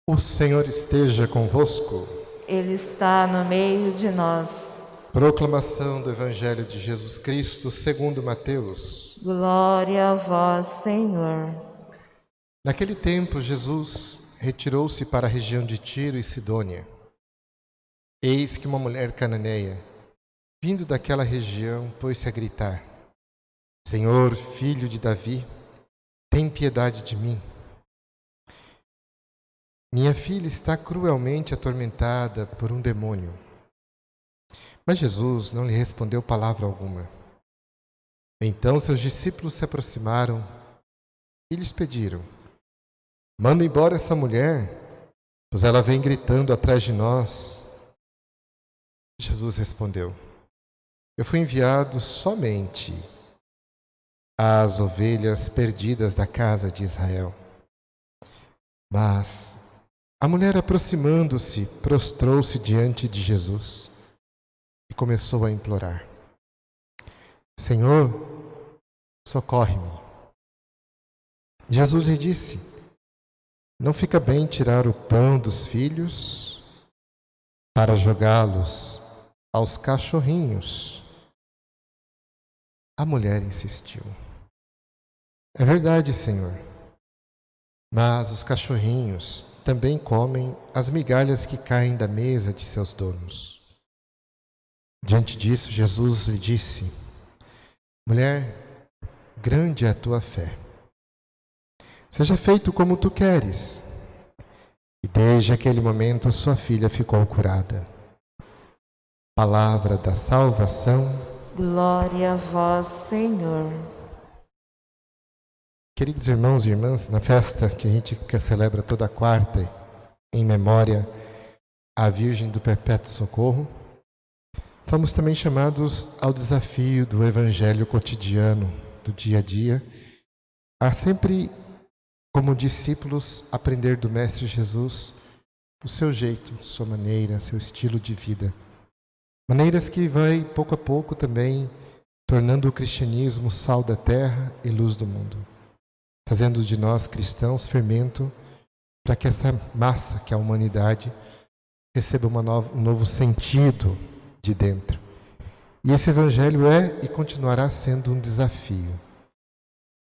O Senhor esteja convosco. Ele está no meio de nós. Proclamação do Evangelho de Jesus Cristo segundo Mateus. Glória a vós, Senhor. Naquele tempo, Jesus retirou-se para a região de Tiro e Sidônia. Eis que uma mulher cananeia, vindo daquela região, pôs-se a gritar: Senhor, filho de Davi, tem piedade de mim. Minha filha está cruelmente atormentada por um demônio. Mas Jesus não lhe respondeu palavra alguma. Então seus discípulos se aproximaram e lhes pediram: Manda embora essa mulher, pois ela vem gritando atrás de nós. Jesus respondeu: Eu fui enviado somente às ovelhas perdidas da casa de Israel. Mas a mulher, aproximando-se, prostrou-se diante de Jesus e começou a implorar: Senhor, socorre-me. Jesus lhe disse: Não fica bem tirar o pão dos filhos para jogá-los aos cachorrinhos. A mulher insistiu: É verdade, Senhor, mas os cachorrinhos também comem as migalhas que caem da mesa de seus donos. Diante disso, Jesus lhe disse: Mulher, grande é a tua fé. Seja feito como tu queres. E desde aquele momento sua filha ficou curada. Palavra da salvação. Glória a vós, Senhor. Queridos irmãos e irmãs, na festa que a gente celebra toda quarta em memória à Virgem do Perpétuo Socorro, fomos também chamados ao desafio do Evangelho cotidiano, do dia a dia, a sempre, como discípulos, aprender do Mestre Jesus o seu jeito, sua maneira, seu estilo de vida. Maneiras que vai, pouco a pouco, também tornando o cristianismo sal da terra e luz do mundo, fazendo de nós cristãos fermento para que essa massa, que é a humanidade, receba um novo sentido de dentro. E esse Evangelho é e continuará sendo um desafio.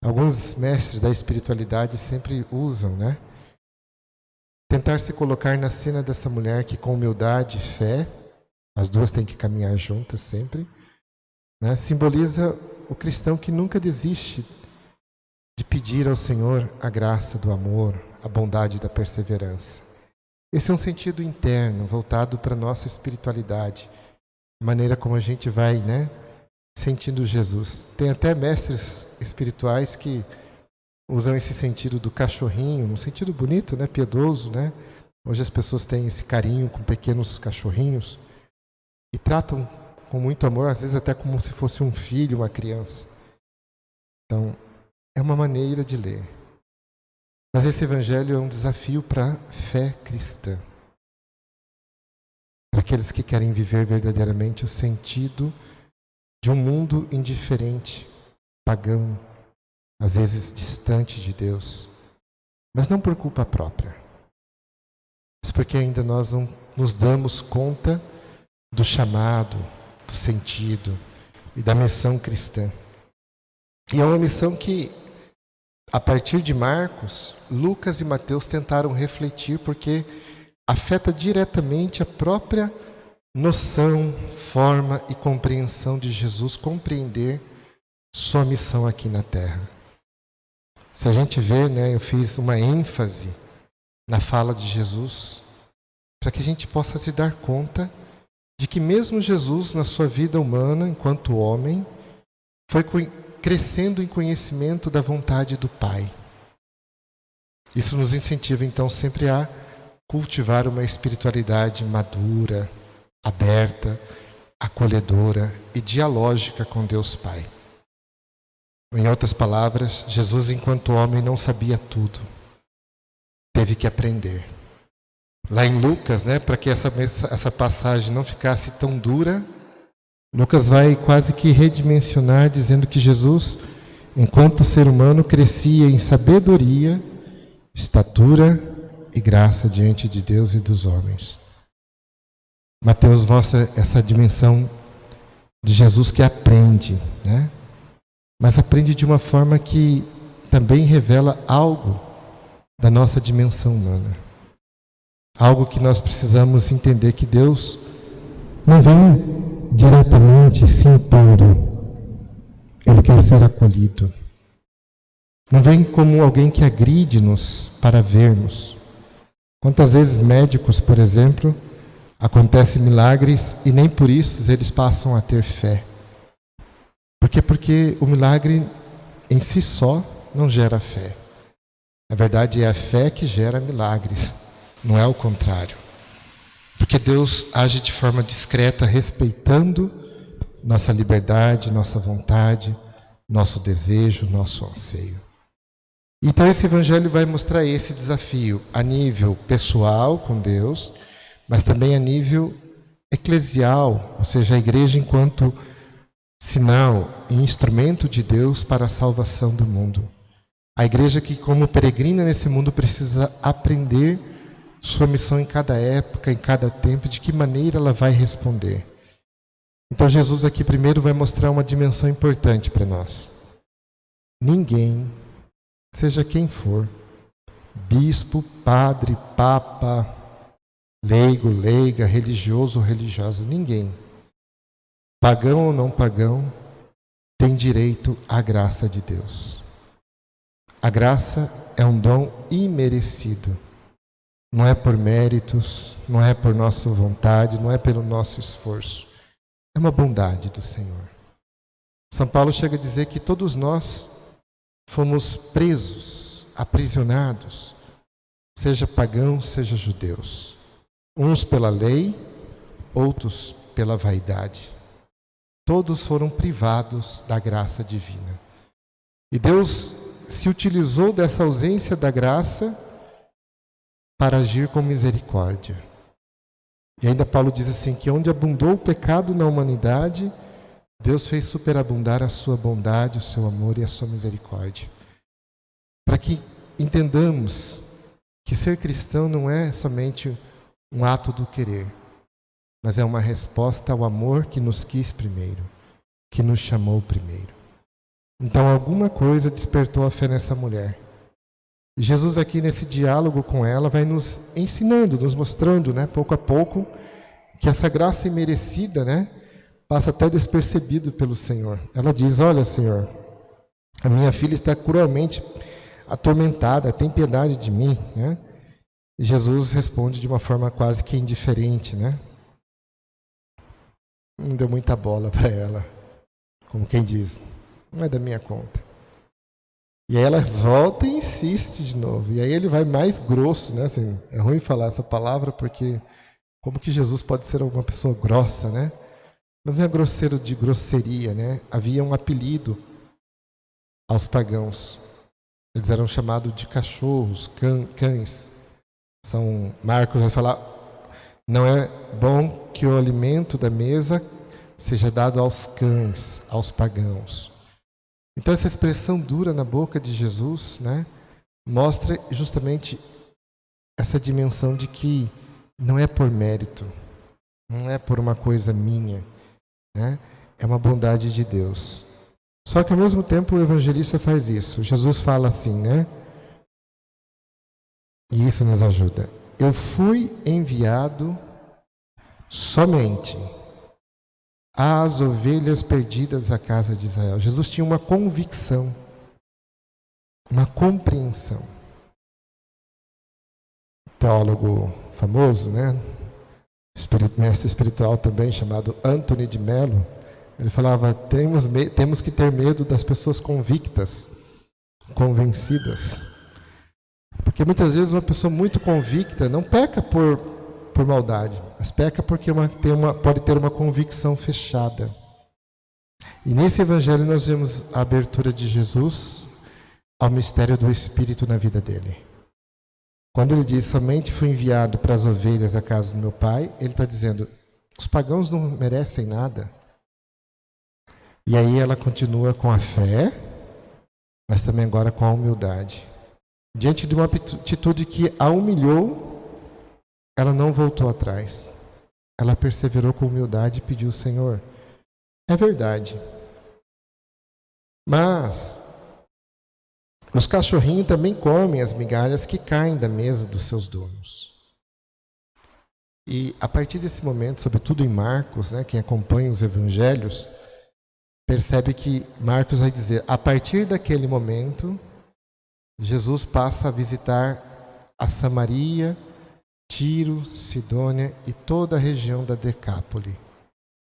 Alguns mestres da espiritualidade sempre usam, tentar se colocar na cena dessa mulher que, com humildade e fé, as duas têm que caminhar juntas sempre, simboliza o cristão que nunca desiste de pedir ao Senhor a graça do amor, a bondade da perseverança. Esse é um sentido interno, voltado para a nossa espiritualidade, a maneira como a gente vai, sentindo Jesus. Tem até mestres espirituais que usam esse sentido do cachorrinho, um sentido bonito, piedoso, Hoje as pessoas têm esse carinho com pequenos cachorrinhos e tratam com muito amor, às vezes até como se fosse um filho, uma criança. Então, é uma maneira de ler. Mas esse Evangelho é um desafio para a fé cristã. Para aqueles que querem viver verdadeiramente o sentido de um mundo indiferente, pagão, às vezes distante de Deus. Mas não por culpa própria. Mas porque ainda nós não nos damos conta do chamado, do sentido e da missão cristã. E é uma missão que, a partir de Marcos, Lucas e Mateus tentaram refletir, porque afeta diretamente a própria noção, forma e compreensão de Jesus, compreender sua missão aqui na Terra. Se a gente vê, eu fiz uma ênfase na fala de Jesus, para que a gente possa se dar conta de que mesmo Jesus, na sua vida humana, enquanto homem, foi crescendo em conhecimento da vontade do Pai. Isso nos incentiva, então, sempre a cultivar uma espiritualidade madura, aberta, acolhedora e dialógica com Deus Pai. Em outras palavras, Jesus, enquanto homem, não sabia tudo. Teve que aprender. Lá em Lucas, para que essa passagem não ficasse tão dura, Lucas vai quase que redimensionar, dizendo que Jesus, enquanto ser humano, crescia em sabedoria, estatura e graça diante de Deus e dos homens. Mateus mostra essa dimensão de Jesus que aprende, né? Mas aprende de uma forma que também revela algo da nossa dimensão humana. Algo que nós precisamos entender, que Deus não vem diretamente se impondo. Ele quer ser acolhido. Não vem como alguém que agride-nos para vermos. Quantas vezes médicos, por exemplo, acontecem milagres e nem por isso eles passam a ter fé. Por quê? Porque o milagre em si só não gera fé. Na verdade, é a fé que gera milagres, não é o contrário. Porque Deus age de forma discreta, respeitando nossa liberdade, nossa vontade, nosso desejo, nosso anseio. Então esse evangelho vai mostrar esse desafio a nível pessoal com Deus, mas também a nível eclesial, ou seja, a igreja enquanto sinal e instrumento de Deus para a salvação do mundo. A igreja que, como peregrina nesse mundo, precisa aprender sua missão em cada época, em cada tempo, de que maneira ela vai responder. Então Jesus aqui primeiro vai mostrar uma dimensão importante para nós. Ninguém, seja quem for, bispo, padre, papa, leigo, leiga, religioso ou religiosa, ninguém, pagão ou não pagão, tem direito à graça de Deus. A graça é um dom imerecido. Não é por méritos, não é por nossa vontade, não é pelo nosso esforço. É uma bondade do Senhor. São Paulo chega a dizer que todos nós fomos presos, aprisionados, seja pagãos, seja judeus. Uns pela lei, outros pela vaidade. Todos foram privados da graça divina. E Deus se utilizou dessa ausência da graça para agir com misericórdia. E ainda Paulo diz assim, que onde abundou o pecado na humanidade, Deus fez superabundar a sua bondade, o seu amor e a sua misericórdia. Para que entendamos que ser cristão não é somente um ato do querer, mas é uma resposta ao amor que nos quis primeiro, que nos chamou primeiro. Então alguma coisa despertou a fé nessa mulher. E Jesus aqui nesse diálogo com ela vai nos ensinando, nos mostrando, né, pouco a pouco, que essa graça imerecida, né, passa até despercebido pelo Senhor. Ela diz, olha Senhor, a minha filha está cruelmente atormentada, tem piedade de mim, né? E Jesus responde de uma forma quase que indiferente, né? Não deu muita bola para ela, como quem diz, não é da minha conta. E aí ela volta e insiste de novo. E aí ele vai mais grosso, né? Assim, é ruim falar essa palavra porque como que Jesus pode ser uma pessoa grossa, né? Mas não é grosseiro de grosseria, né? Havia um apelido aos pagãos. Eles eram chamados de cachorros, cães. Marcos vai falar, não é bom que o alimento da mesa seja dado aos cães, aos pagãos. Então essa expressão dura na boca de Jesus, né, mostra justamente essa dimensão de que não é por mérito, não é por uma coisa minha, né, é uma bondade de Deus. Só que ao mesmo tempo o evangelista faz isso. Jesus fala assim, né? E isso nos ajuda. Eu fui enviado somente às ovelhas perdidas da casa de Israel. Jesus tinha uma convicção, uma compreensão. Teólogo famoso, né? Mestre espiritual também, chamado Antony de Mello, ele falava, temos que ter medo das pessoas convictas, convencidas. Porque muitas vezes uma pessoa muito convicta não peca por maldade, mas peca porque pode ter uma convicção fechada. E nesse evangelho nós vemos a abertura de Jesus ao mistério do Espírito na vida dele. Quando ele diz, somente fui enviado para as ovelhas da casa do meu pai, ele está dizendo, os pagãos não merecem nada. E aí ela continua com a fé, mas também agora com a humildade. Diante de uma atitude que a humilhou, ela não voltou atrás. Ela perseverou com humildade e pediu: Senhor, é verdade, mas os cachorrinhos também comem as migalhas que caem da mesa dos seus donos. E a partir desse momento, sobretudo em Marcos, quem acompanha os evangelhos, percebe que Marcos vai dizer: a partir daquele momento, Jesus passa a visitar a Samaria, Tiro, Sidônia e toda a região da Decápole,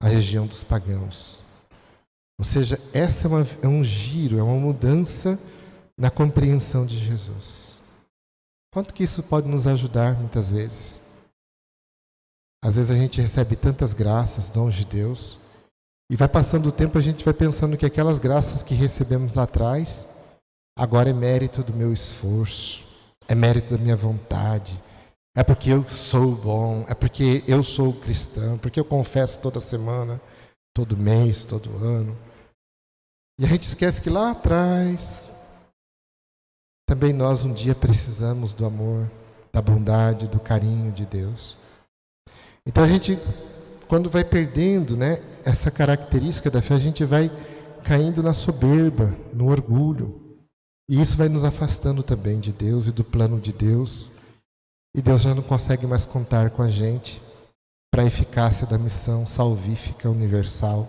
a região dos pagãos. Ou seja, essa é um giro, é uma mudança na compreensão de Jesus. Quanto que isso pode nos ajudar muitas vezes? Às vezes a gente recebe tantas graças, dons de Deus, e vai passando o tempo, a gente vai pensando que aquelas graças que recebemos lá atrás, agora é mérito do meu esforço, é mérito da minha vontade, é porque eu sou bom, é porque eu sou cristão, porque eu confesso toda semana, todo mês, todo ano. E a gente esquece que lá atrás, também nós um dia precisamos do amor, da bondade, do carinho de Deus. Então a gente, quando vai perdendo, essa característica da fé, a gente vai caindo na soberba, no orgulho. E isso vai nos afastando também de Deus e do plano de Deus. E Deus já não consegue mais contar com a gente para a eficácia da missão salvífica universal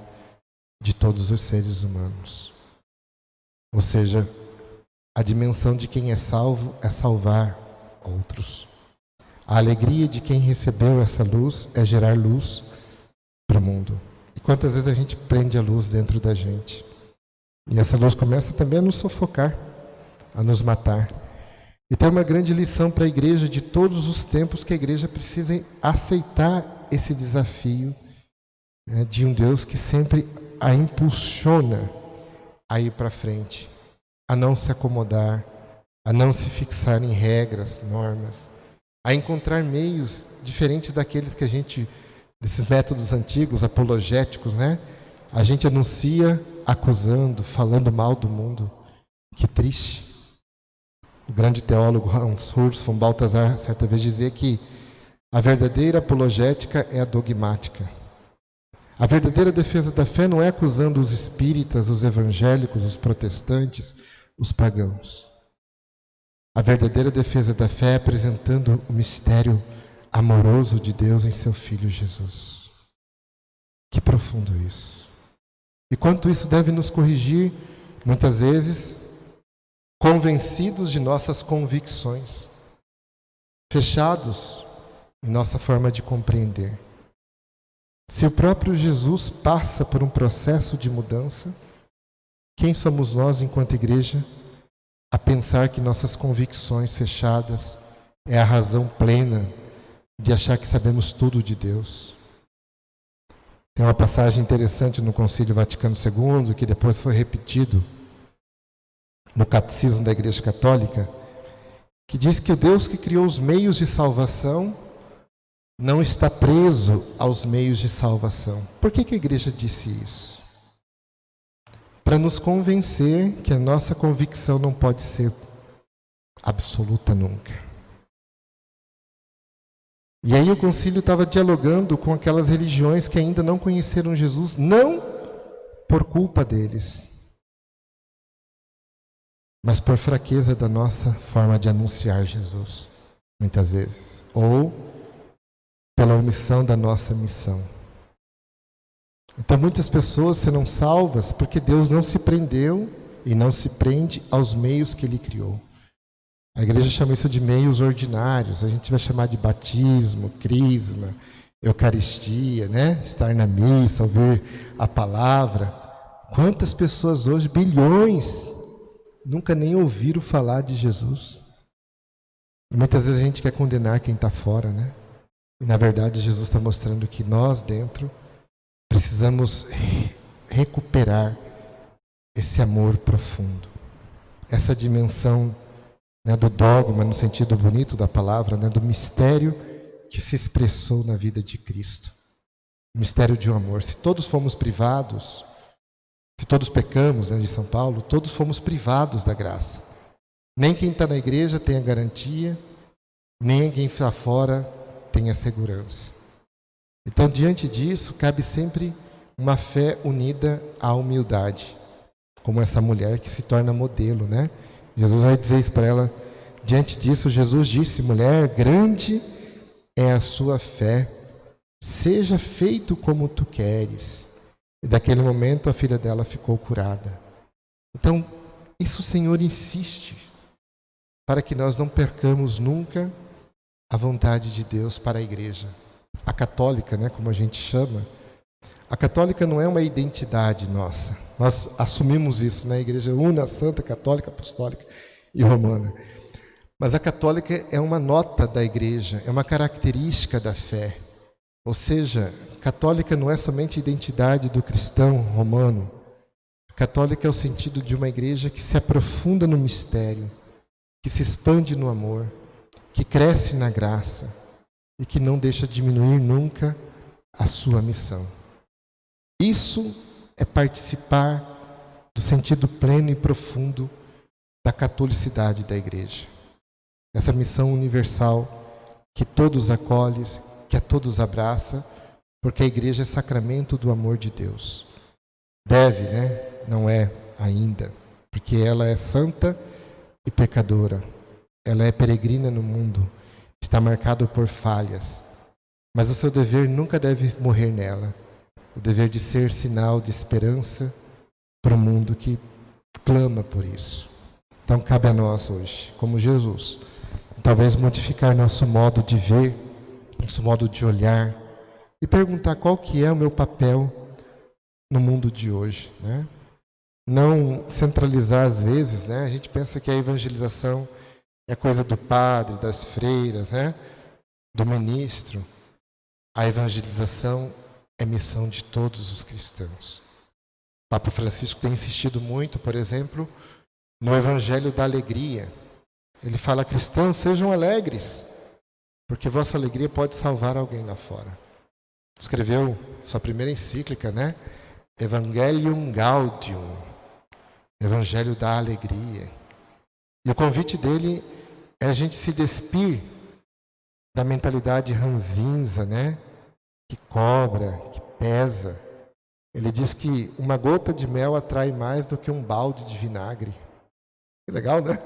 de todos os seres humanos. Ou seja, a dimensão de quem é salvo é salvar outros. A alegria de quem recebeu essa luz é gerar luz para o mundo. E quantas vezes a gente prende a luz dentro da gente? E essa luz começa também a nos sufocar, a nos matar. E tem uma grande lição para a igreja de todos os tempos, que a igreja precisa aceitar esse desafio de um Deus que sempre a impulsiona a ir para frente, a não se acomodar, a não se fixar em regras, normas, a encontrar meios diferentes daqueles que a gente, desses métodos antigos, apologéticos, a gente anuncia acusando, falando mal do mundo. Que triste. O grande teólogo Hans Urs von Balthasar certa vez dizia que a verdadeira apologética é a dogmática. A verdadeira defesa da fé não é acusando os espíritas, os evangélicos, os protestantes, os pagãos. A verdadeira defesa da fé é apresentando o mistério amoroso de Deus em seu Filho Jesus. Que profundo isso. E quanto isso deve nos corrigir, muitas vezes, convencidos de nossas convicções, fechados em nossa forma de compreender. Se o próprio Jesus passa por um processo de mudança, quem somos nós, enquanto igreja, a pensar que nossas convicções fechadas é a razão plena de achar que sabemos tudo de Deus? Tem uma passagem interessante no Concílio Vaticano II, que depois foi repetido no Catecismo da Igreja Católica, que diz que o Deus que criou os meios de salvação não está preso aos meios de salvação. Por que a Igreja disse isso? Para nos convencer que a nossa convicção não pode ser absoluta nunca. E aí o concílio estava dialogando com aquelas religiões que ainda não conheceram Jesus, não por culpa deles, mas por fraqueza da nossa forma de anunciar Jesus, muitas vezes, ou pela omissão da nossa missão. Então muitas pessoas serão salvas porque Deus não se prendeu e não se prende aos meios que Ele criou. A igreja chama isso de meios ordinários, a gente vai chamar de batismo, crisma, eucaristia, estar na missa, ouvir a palavra. Quantas pessoas hoje, bilhões, nunca nem ouviram falar de Jesus? E muitas vezes a gente quer condenar quem está fora, E na verdade Jesus está mostrando que nós dentro precisamos recuperar esse amor profundo, essa dimensão do dogma, no sentido bonito da palavra, do mistério que se expressou na vida de Cristo. O mistério de um amor. Se todos fomos privados, se todos pecamos, de São Paulo, todos fomos privados da graça. Nem quem está na igreja tem a garantia, nem quem está fora tem a segurança. Então, diante disso, cabe sempre uma fé unida à humildade, como essa mulher que se torna modelo, né? Jesus vai dizer isso para ela. Diante disso, Jesus disse: mulher, grande é a sua fé, seja feito como tu queres. E daquele momento a filha dela ficou curada. Então, isso o Senhor insiste, para que nós não percamos nunca a vontade de Deus para a igreja. A católica, né, como a gente chama, a católica não é uma identidade nossa. Nós assumimos isso na Igreja Una, Santa, Católica, Apostólica e Romana. Mas a católica é uma nota da igreja, é uma característica da fé. Ou seja, católica não é somente a identidade do cristão romano. Católica é o sentido de uma igreja que se aprofunda no mistério, que se expande no amor, que cresce na graça e que não deixa diminuir nunca a sua missão. Isso é participar do sentido pleno e profundo da catolicidade da igreja. Essa missão universal que todos acolhem, que a todos abraça, porque a igreja é sacramento do amor de Deus. Deve, né? Não é ainda, porque ela é santa e pecadora. Ela é peregrina no mundo, está marcado por falhas. Mas o seu dever nunca deve morrer nela. O dever de ser sinal de esperança para o mundo que clama por isso. Então cabe a nós hoje, como Jesus, talvez modificar nosso modo de ver, nosso modo de olhar e perguntar qual que é o meu papel no mundo de hoje, né? Não centralizar às vezes, né? A gente pensa que a evangelização é coisa do padre, das freiras, né? Do ministro. A evangelização é missão de todos os cristãos. O Papa Francisco tem insistido muito, por exemplo, no Evangelho da Alegria. Ele fala: cristãos, sejam alegres, porque vossa alegria pode salvar alguém lá fora. Escreveu sua primeira encíclica, né? Evangelium Gaudium, Evangelho da Alegria. E o convite dele é a gente se despir da mentalidade ranzinza, né? Que cobra, que pesa. Ele diz que uma gota de mel atrai mais do que um balde de vinagre. Que legal, né?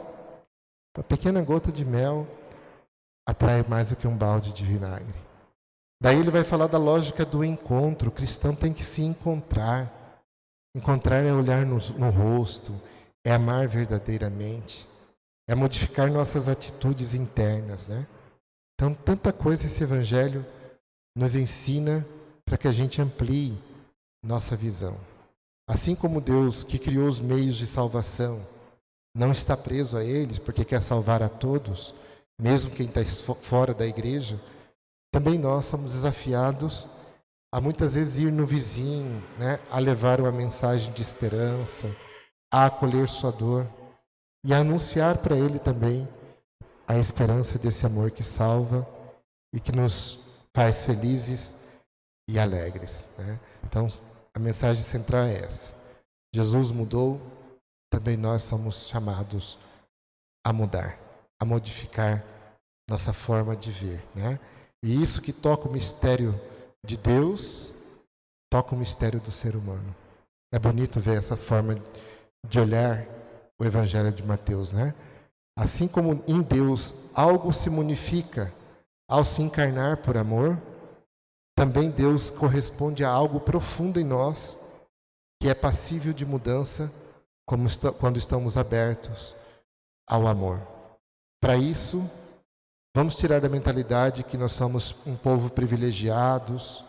Uma pequena gota de mel atrai mais do que um balde de vinagre. Daí ele vai falar da lógica do encontro. O cristão tem que se encontrar. Encontrar é olhar no rosto, é amar verdadeiramente, é modificar nossas atitudes internas, né? Então, tanta coisa esse Evangelho nos ensina para que a gente amplie nossa visão. Assim como Deus, que criou os meios de salvação, não está preso a eles porque quer salvar a todos, mesmo quem está fora da igreja, também nós somos desafiados a muitas vezes ir no vizinho, né, a levar uma mensagem de esperança, a acolher sua dor e a anunciar para ele também a esperança desse amor que salva e que nos faz felizes e alegres, né? Então, a mensagem central é essa. Jesus mudou, também nós somos chamados a mudar, a modificar nossa forma de ver, né? E isso que toca o mistério de Deus, toca o mistério do ser humano. É bonito ver essa forma de olhar o Evangelho de Mateus, né? Assim como em Deus algo se modifica ao se encarnar por amor, também Deus corresponde a algo profundo em nós, que é passível de mudança quando estamos abertos ao amor. Para isso, vamos tirar da mentalidade que nós somos um povo privilegiados,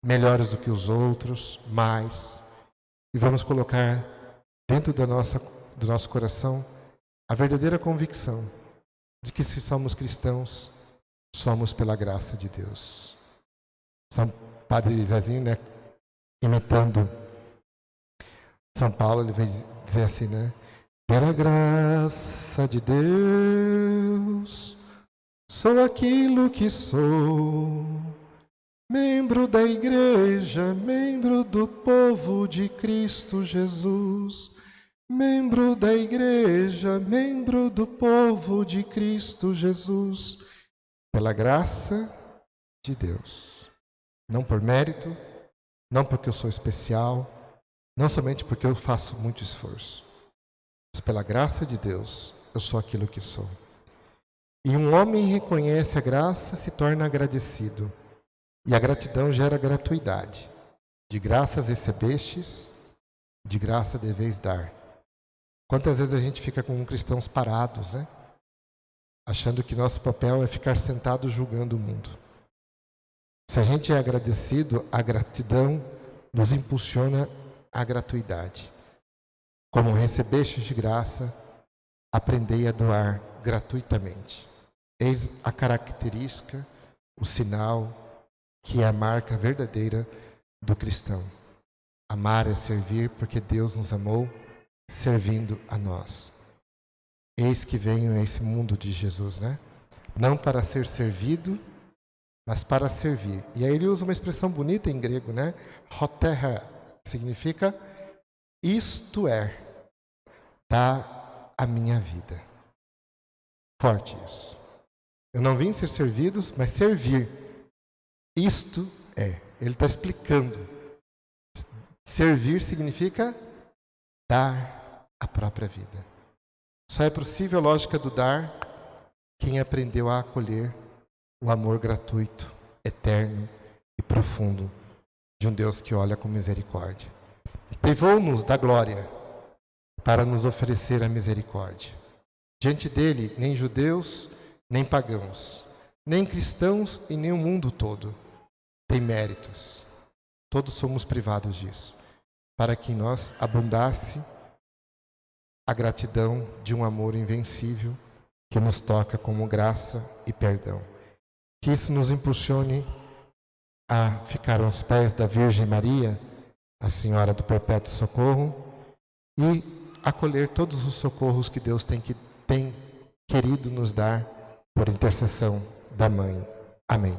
melhores do que os outros, mais, e vamos colocar dentro do nosso coração a verdadeira convicção de que se somos cristãos, somos pela graça de Deus. São Padre Zezinho, né, imitando São Paulo, ele vai dizer assim, né? Pela graça de Deus, sou aquilo que sou, membro da igreja, membro do povo de Cristo Jesus. membro da Igreja, membro do povo de Cristo Jesus, pela graça de Deus. Não por mérito, não porque eu sou especial, não somente porque eu faço muito esforço, mas pela graça de Deus, eu sou aquilo que sou. E um homem reconhece a graça, se torna agradecido. E a gratidão gera gratuidade. De graças recebestes, de graça deveis dar. Quantas vezes a gente fica como cristãos parados, né? Achando que nosso papel é ficar sentado julgando o mundo. Se a gente é agradecido, a gratidão nos impulsiona à gratuidade. Como recebestes de graça, aprendei a doar gratuitamente. Eis a característica, o sinal, que é a marca verdadeira do cristão. Amar é servir porque Deus nos amou, servindo a nós. Eis que venho a esse mundo de Jesus, né? Não para ser servido, mas para servir. E aí ele usa uma expressão bonita em grego, né? Hoterra, significa isto é, dá a minha vida. Forte isso. Eu não vim ser servidos, mas servir. Isto é. Ele está explicando. Servir significa dar a própria vida. Só é possível a lógica do dar quem aprendeu a acolher o amor gratuito, eterno e profundo de um Deus que olha com misericórdia. Privou-nos da glória para nos oferecer a misericórdia. Diante dele, nem judeus, nem pagãos, nem cristãos e nem o mundo todo tem méritos. Todos somos privados disso, para que em nós abundasse a gratidão de um amor invencível que nos toca como graça e perdão. Que isso nos impulsione a ficar aos pés da Virgem Maria, a Senhora do Perpétuo Socorro, e acolher todos os socorros que Deus tem querido nos dar por intercessão da Mãe. Amém.